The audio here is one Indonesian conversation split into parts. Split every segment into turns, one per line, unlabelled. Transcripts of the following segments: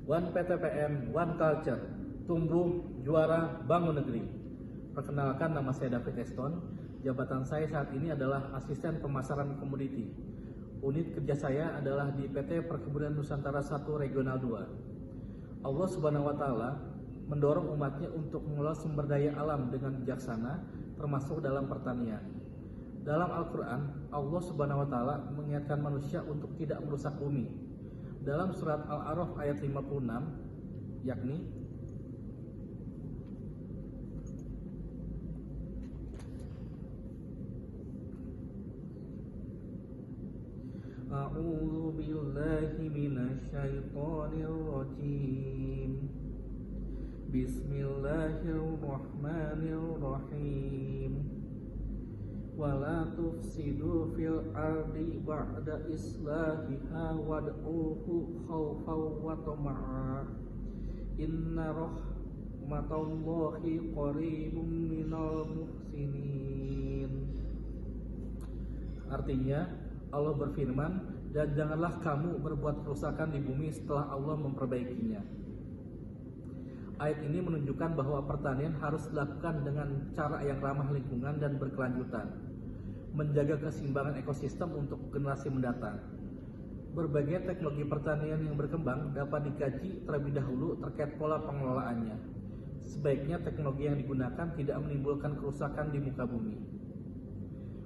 One PTPN, One Culture, tumbuh, juara, bangun negeri. Perkenalkan, nama saya David Eston. Jabatan saya saat ini adalah Asisten Pemasaran Komoditi. Unit kerja saya adalah di PT Perkebunan Nusantara 1 Regional 2. Allah Subhanahu wa Ta'ala mendorong umatnya untuk mengelola sumber daya alam dengan bijaksana, termasuk dalam pertanian. Dalam Al-Quran, Allah Subhanahu wa Ta'ala mengingatkan manusia untuk tidak merusak bumi. Dalam surat Al-A'raf ayat 56, yakni A'udzu billahi minasyaitonir rajim. Bismillahirrahmanirrahim. Wala tufsidu fil ardi ba'da islahiha wad'uhu khawfan wa tama'a. Inna rahmatallahi qaribun minal muhsinin. Artinya, Allah berfirman, dan janganlah kamu berbuat kerusakan di bumi setelah Allah memperbaikinya. Ayat ini menunjukkan bahwa pertanian harus dilakukan dengan cara yang ramah lingkungan dan berkelanjutan, menjaga keseimbangan ekosistem untuk generasi mendatang. Berbagai teknologi pertanian yang berkembang dapat dikaji terlebih dahulu terkait pola pengelolaannya. Sebaiknya teknologi yang digunakan tidak menimbulkan kerusakan di muka bumi.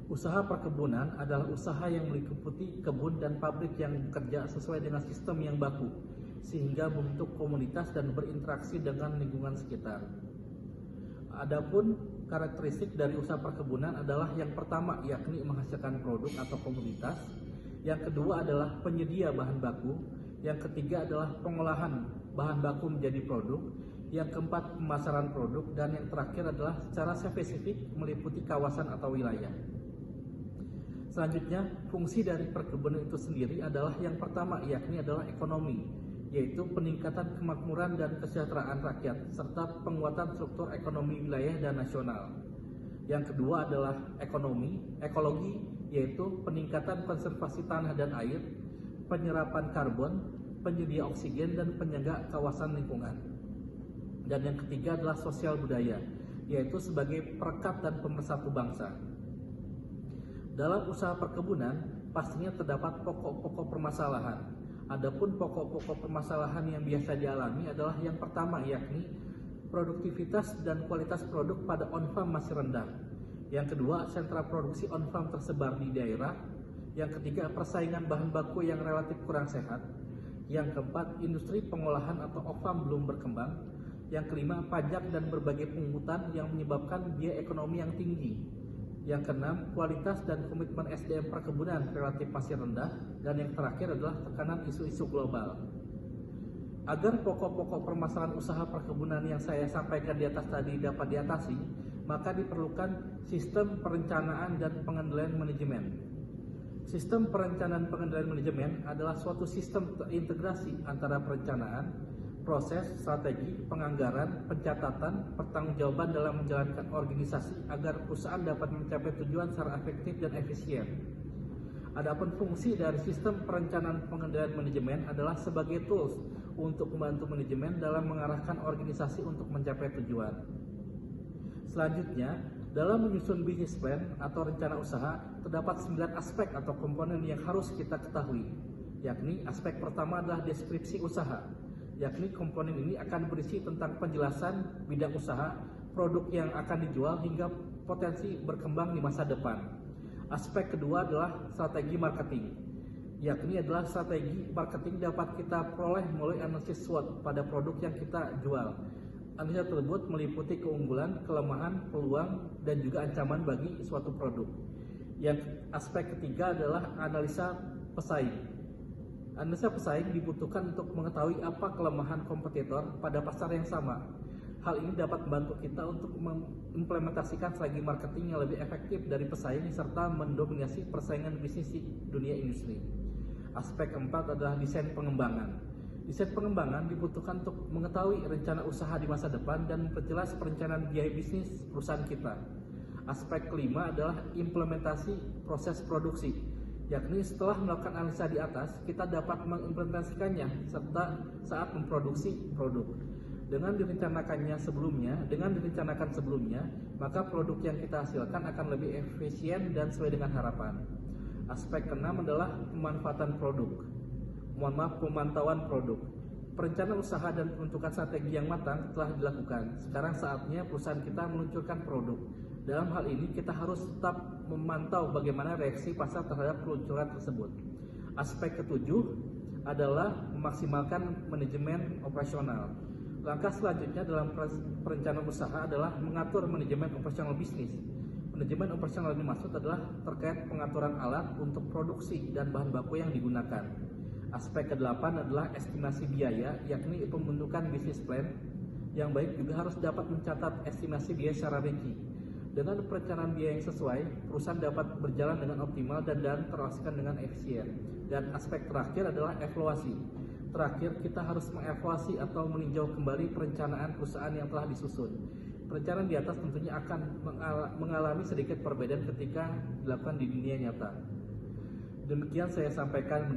Usaha perkebunan adalah usaha yang meliputi kebun dan pabrik yang bekerja sesuai dengan sistem yang baku, sehingga membentuk komunitas dan berinteraksi dengan lingkungan sekitar. Adapun karakteristik dari usaha perkebunan adalah yang pertama, yakni menghasilkan produk atau komoditas. Yang kedua adalah penyedia bahan baku. Yang ketiga adalah pengolahan bahan baku menjadi produk. Yang keempat, pemasaran produk. Dan yang terakhir adalah secara spesifik meliputi kawasan atau wilayah. Selanjutnya, fungsi dari perkebunan itu sendiri adalah yang pertama, yakni adalah ekonomi, yaitu peningkatan kemakmuran dan kesejahteraan rakyat, serta penguatan struktur ekonomi wilayah dan nasional. Yang kedua adalah ekologi, yaitu peningkatan konservasi tanah dan air, penyerapan karbon, penyedia oksigen, dan penjaga kawasan lingkungan. Dan yang ketiga adalah sosial budaya, yaitu sebagai perekat dan pemersatu bangsa. Dalam usaha perkebunan, pastinya terdapat pokok-pokok permasalahan. Adapun pokok-pokok permasalahan yang biasa dialami adalah yang pertama, yakni produktivitas dan kualitas produk pada on-farm masih rendah. Yang kedua, sentra produksi on-farm tersebar di daerah. Yang ketiga, persaingan bahan baku yang relatif kurang sehat. Yang keempat, industri pengolahan atau off-farm belum berkembang. Yang kelima, pajak dan berbagai pungutan yang menyebabkan biaya ekonomi yang tinggi. Yang keenam, kualitas dan komitmen SDM perkebunan relatif masih rendah. Dan yang terakhir adalah tekanan isu-isu global. Agar pokok-pokok permasalahan usaha perkebunan yang saya sampaikan di atas tadi dapat diatasi, maka diperlukan sistem perencanaan dan pengendalian manajemen. Sistem perencanaan pengendalian manajemen adalah suatu sistem terintegrasi antara perencanaan, proses, strategi, penganggaran, pencatatan, pertanggungjawaban dalam menjalankan organisasi agar perusahaan dapat mencapai tujuan secara efektif dan efisien. Adapun fungsi dari sistem perencanaan pengendalian manajemen adalah sebagai tools untuk membantu manajemen dalam mengarahkan organisasi untuk mencapai tujuan. Selanjutnya, dalam menyusun bisnis plan atau rencana usaha, terdapat 9 aspek atau komponen yang harus kita ketahui, yakni aspek pertama adalah deskripsi usaha, yakni komponen ini akan berisi tentang penjelasan bidang usaha, produk yang akan dijual, hingga potensi berkembang di masa depan. Aspek kedua adalah strategi marketing, yakni adalah strategi marketing dapat kita peroleh melalui analisis SWOT pada produk yang kita jual. Analisa tersebut meliputi keunggulan, kelemahan, peluang, dan juga ancaman bagi suatu produk. Yang aspek ketiga adalah analisa pesaing. Analisa pesaing dibutuhkan untuk mengetahui apa kelemahan kompetitor pada pasar yang sama. Hal ini dapat membantu kita untuk mengimplementasikan strategi marketing yang lebih efektif dari pesaing serta mendominasi persaingan bisnis di dunia industri. Aspek keempat adalah desain pengembangan. Desain pengembangan dibutuhkan untuk mengetahui rencana usaha di masa depan dan memperjelas perencanaan biaya bisnis perusahaan kita. Aspek kelima adalah implementasi proses produksi, yakni setelah melakukan analisa di atas, kita dapat mengimplementasikannya serta saat memproduksi produk. Dengan direncanakan sebelumnya, maka produk yang kita hasilkan akan lebih efisien dan sesuai dengan harapan. Aspek keenam adalah pemantauan produk. Perencanaan usaha dan penentukan strategi yang matang telah dilakukan. Sekarang saatnya perusahaan kita meluncurkan produk. Dalam hal ini kita harus tetap memantau bagaimana reaksi pasar terhadap peluncuran tersebut. Aspek ketujuh adalah memaksimalkan manajemen operasional. Langkah selanjutnya dalam perencanaan usaha adalah mengatur manajemen operasional bisnis. Manajemen operasional yang dimaksud adalah terkait pengaturan alat untuk produksi dan bahan baku yang digunakan. Aspek ke-8 adalah estimasi biaya, yakni pembentukan bisnis plan. Yang baik juga harus dapat mencatat estimasi biaya secara rinci. Dengan perencanaan biaya yang sesuai, perusahaan dapat berjalan dengan optimal dan terrealisasikan dengan efisien. Dan aspek terakhir adalah evaluasi. Terakhir, kita harus mengevaluasi atau meninjau kembali perencanaan perusahaan yang telah disusun. Perencanaan di atas tentunya akan mengalami sedikit perbedaan ketika dilakukan di dunia nyata. Demikian saya sampaikan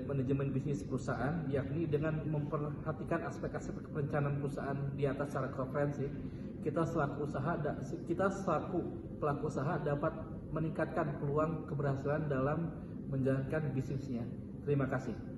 manajemen bisnis perusahaan, yakni dengan memperhatikan aspek-aspek perencanaan perusahaan di atas secara komprehensif, kita selaku pelaku usaha dapat meningkatkan peluang keberhasilan dalam menjalankan bisnisnya. Terima kasih.